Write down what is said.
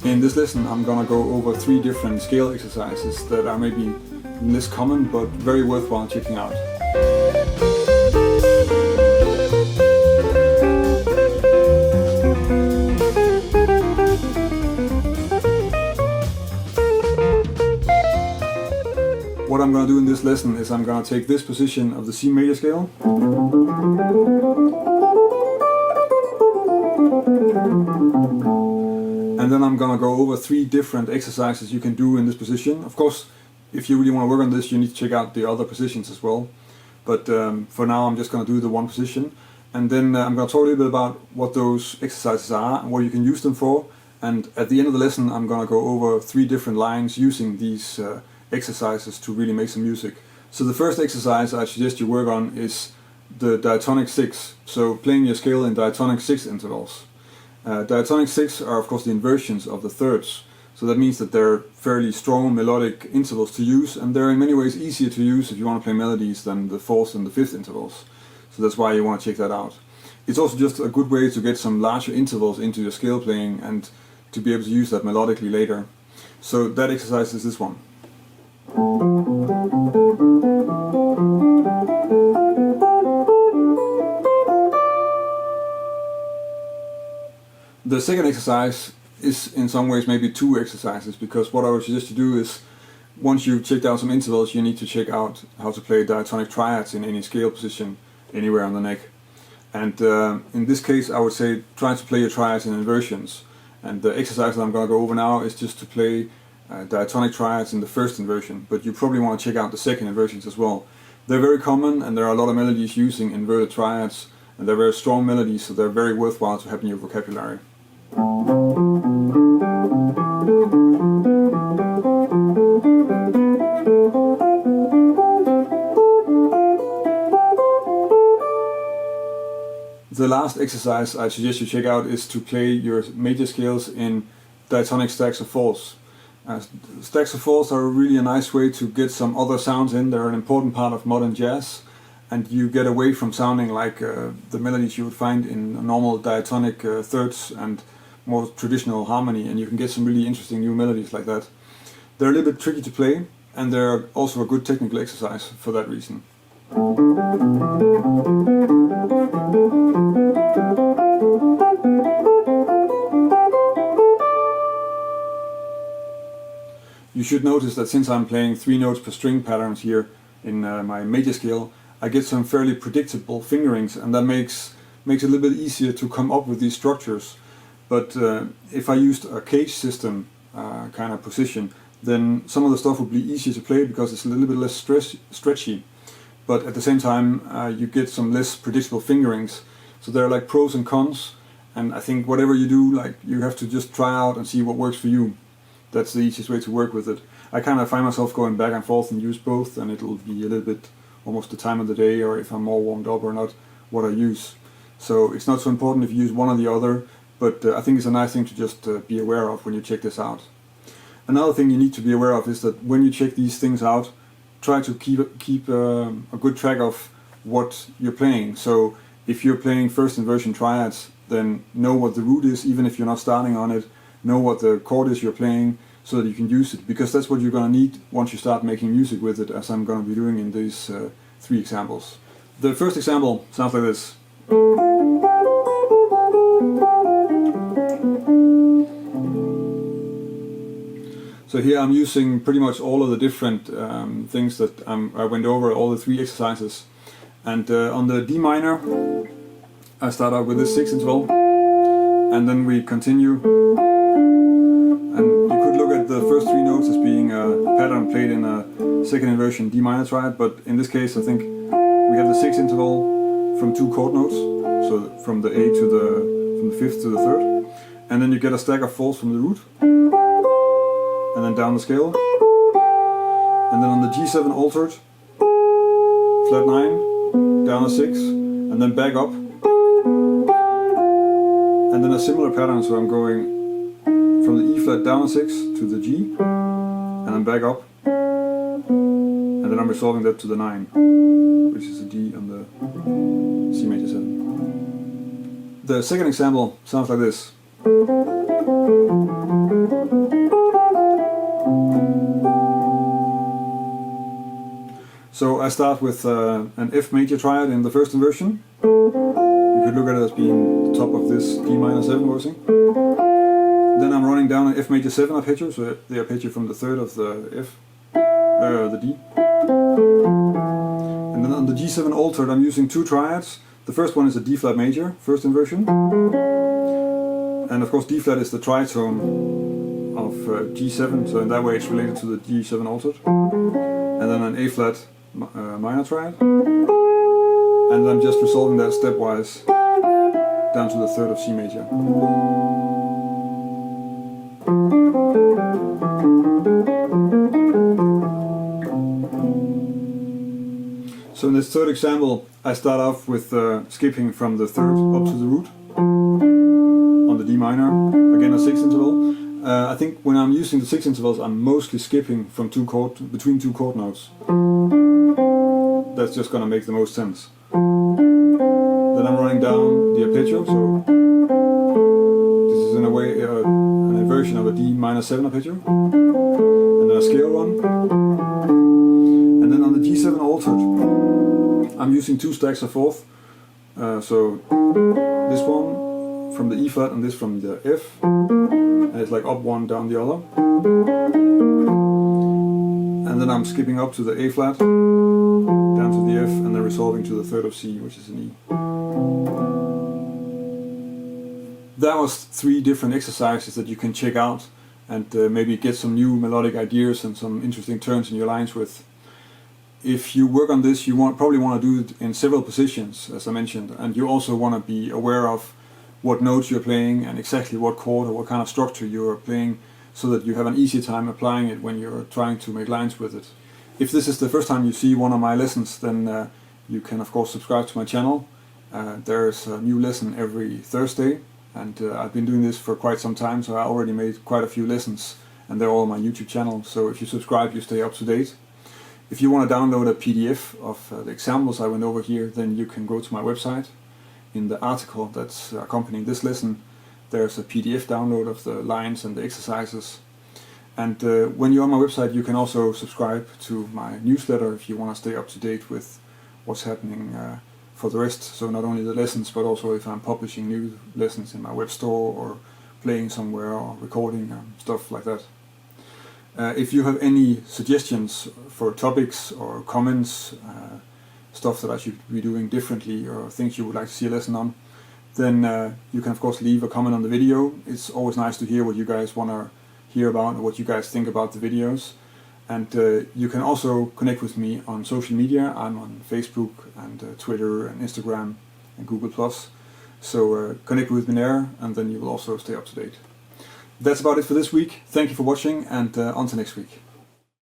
In this lesson I'm gonna go over 3 different scale exercises that are maybe less common but very worthwhile checking out. What I'm going to do in this lesson is I'm going to take this position of the C major scale and then I'm going to go over 3 different exercises you can do in this position. Of course, if you really want to work on this, you need to check out the other positions as well. But for now I'm just going to do the one position, and then I'm going to talk a little bit about what those exercises are and what you can use them for. And at the end of the lesson I'm going to go over 3 different lines using these exercises to really make some music. So the first exercise I suggest you work on is the diatonic 6, so playing your scale in diatonic 6 intervals. Diatonic 6 are of course the inversions of the thirds, so that means that they're fairly strong melodic intervals to use, and they're in many ways easier to use if you want to play melodies than the 4th and the 5th intervals. So that's why you want to check that out. It's also just a good way to get some larger intervals into your scale playing and to be able to use that melodically later. So that exercise is this one. The second exercise is in some ways maybe 2 exercises, because what I would suggest you do is, once you've checked out some intervals, you need to check out how to play diatonic triads in any scale position anywhere on the neck. And in this case I would say try to play your triads in inversions. And the exercise that I'm going to go over now is just to play diatonic triads in the first inversion, but you probably want to check out the second inversions as well. They're very common, and there are a lot of melodies using inverted triads, and they're very strong melodies, so they're very worthwhile to have in your vocabulary. The last exercise I suggest you check out is to play your major scales in diatonic stacks of 4s. Stacks of 4s are really a nice way to get some other sounds in. They're an important part of modern jazz, and you get away from sounding like the melodies you would find in normal diatonic thirds and more traditional harmony, and you can get some really interesting new melodies like that. They're a little bit tricky to play, and they're also a good technical exercise for that reason. You should notice that since I'm playing 3 notes per string patterns here in my major scale, I get some fairly predictable fingerings, and that makes it a little bit easier to come up with these structures. But if I used a cage system kind of position, then some of the stuff would be easier to play because it's a little bit less stretchy. But at the same time you get some less predictable fingerings. So there are like pros and cons, and I think whatever you do, like, you have to just try out and see what works for you. That's the easiest way to work with it. I kind of find myself going back and forth and use both, and it'll be a little bit almost the time of the day, or if I'm more warmed up or not, what I use. So it's not so important if you use one or the other, but I think it's a nice thing to just be aware of when you check this out. Another thing you need to be aware of is that when you check these things out, try to keep a good track of what you're playing. So if you're playing first inversion triads, then know what the root is, even if you're not starting on it. Know what the chord is you're playing, so that you can use it, because that's what you're going to need once you start making music with it, as I'm going to be doing in these 3 examples. The first example sounds like this. So here I'm using pretty much all of the different things that I went over, all the 3 exercises. And on the D minor, I start out with this 6 interval, and then we continue. And you could look at the first 3 notes as being a pattern played in a second inversion D minor triad, but in this case I think we have the 6 interval from 2 chord notes, so from the A to from the 5th to the 3rd, and then you get a stack of 4s from the root, and then down the scale, and then on the G7 altered, flat 9, down a 6, and then back up, and then a similar pattern, so I'm going from the E flat down a 6 to the G, and then back up, and then I'm resolving that to the 9, which is a D on the C major 7. The second example sounds like this. I start with an F major triad in the first inversion. You could look at it as being the top of this D minor 7 voicing. Then I'm running down an F major 7 arpeggio, so the arpeggio from the third of the F, the D. And then on the G7 altered I'm using two triads. The first one is a D flat major, first inversion. And of course D flat is the tritone of G7, so in that way it's related to the G7 altered. And then an A flat minor triad. And I'm just resolving that stepwise down to the third of C major. So in this third example, I start off with skipping from the third up to the root on the D minor, again a 6 interval. I think when I'm using the 6 intervals, I'm mostly skipping from between two chord notes. That's just gonna make the most sense. Then I'm running down the arpeggio, so this is in a way an inversion of a D minor 7 arpeggio, and then a scale one. And then on the G7 altered, I'm using two stacks of fourth, so this one from the E flat and this from the F, and it's like up one, down the other. And then I'm skipping up to the A flat, down to the F, and then resolving to the third of C, which is an E. That was 3 different exercises that you can check out and maybe get some new melodic ideas and some interesting turns in your lines with. If you work on this, you probably want to do it in several positions, as I mentioned, and you also want to be aware of what notes you're playing and exactly what chord or what kind of structure you're playing, so that you have an easier time applying it when you're trying to make lines with it. If this is the first time you see one of my lessons, then you can of course subscribe to my channel. There's a new lesson every Thursday, and I've been doing this for quite some time, so I already made quite a few lessons, and they're all on my YouTube channel, so if you subscribe you stay up to date. If you want to download a PDF of the examples I went over here, then you can go to my website. In the article that's accompanying this lesson, there's a PDF download of the lines and the exercises. And when you're on my website, you can also subscribe to my newsletter if you want to stay up to date with what's happening for the rest. So not only the lessons, but also if I'm publishing new lessons in my web store or playing somewhere or recording stuff like that. If you have any suggestions for topics or comments, stuff that I should be doing differently or things you would like to see a lesson on, then you can of course leave a comment on the video. It's always nice to hear what you guys want to hear about or what you guys think about the videos. And you can also connect with me on social media. I'm on Facebook and Twitter and Instagram and Google+. So connect with me there, and then you will also stay up to date. That's about it for this week. Thank you for watching, and until next week.